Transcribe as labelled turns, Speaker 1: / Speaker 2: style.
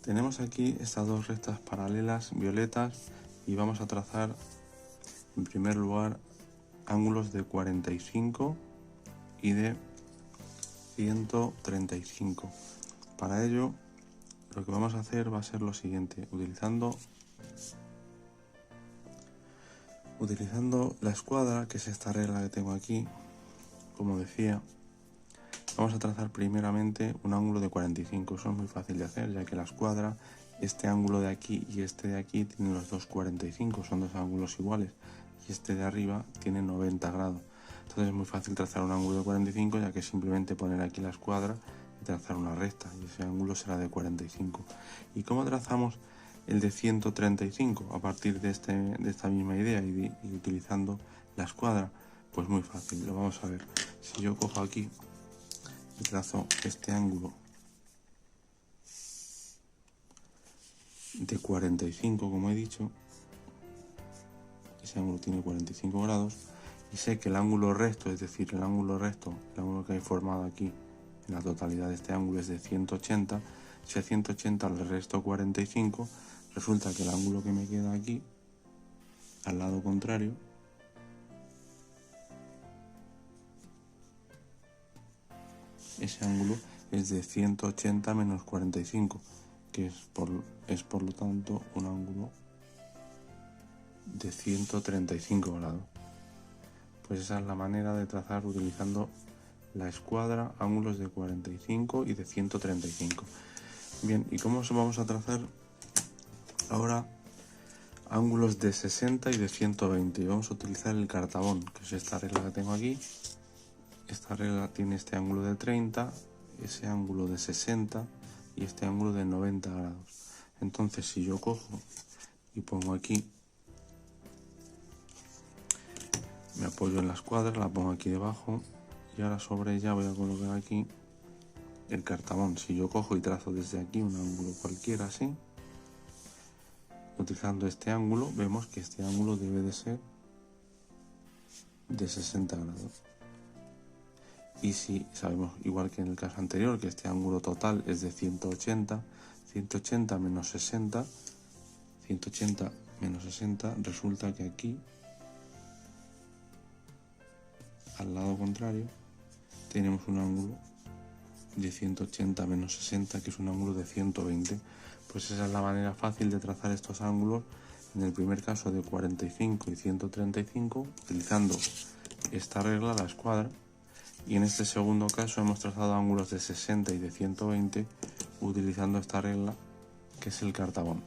Speaker 1: Tenemos aquí estas dos rectas paralelas violetas y vamos a trazar en primer lugar ángulos de 45 y de 135. Para ello lo que vamos a hacer va a ser lo siguiente: utilizando la escuadra, que es esta regla que tengo aquí, como decía, vamos a trazar primeramente un ángulo de 45. Eso es muy fácil de hacer, ya que la escuadra, este ángulo de aquí y este de aquí tienen los dos 45, son dos ángulos iguales, y este de arriba tiene 90 grados. Entonces es muy fácil trazar un ángulo de 45, ya que simplemente poner aquí la escuadra y trazar una recta, y ese ángulo será de 45. ¿Y cómo trazamos el de 135? A partir de esta misma idea y utilizando la escuadra, pues muy fácil, lo vamos a ver. Si yo cojo aquí y trazo este ángulo de 45, como he dicho, ese ángulo tiene 45 grados, y sé que el ángulo recto, es decir, el ángulo que hay formado aquí en la totalidad de este ángulo es de 180, si a 180 le resto 45, resulta que el ángulo que me queda aquí, al lado contrario, ese ángulo es de 180 menos 45, que es por lo tanto un ángulo de 135 grados. Pues esa es la manera de trazar utilizando la escuadra ángulos de 45 y de 135. Bien, ¿y cómo vamos a trazar ahora ángulos de 60 y de 120? Y vamos a utilizar el cartabón, que es esta regla que tengo aquí. Esta regla tiene este ángulo de 30, ese ángulo de 60 y este ángulo de 90 grados. Entonces, si yo cojo y pongo aquí, me apoyo en la escuadra, la pongo aquí debajo y ahora sobre ella voy a colocar aquí el cartabón. Si yo cojo y trazo desde aquí un ángulo cualquiera así, utilizando este ángulo, vemos que este ángulo debe de ser de 60 grados. Y si sabemos, igual que en el caso anterior, que este ángulo total es de 180, 180 menos 60, 180 menos 60, resulta que aquí, al lado contrario, tenemos un ángulo de 180 menos 60, que es un ángulo de 120. Pues esa es la manera fácil de trazar estos ángulos, en el primer caso de 45 y 135, utilizando esta regla, la escuadra, y en este segundo caso hemos trazado ángulos de 60 y de 120 utilizando esta regla, que es el cartabón.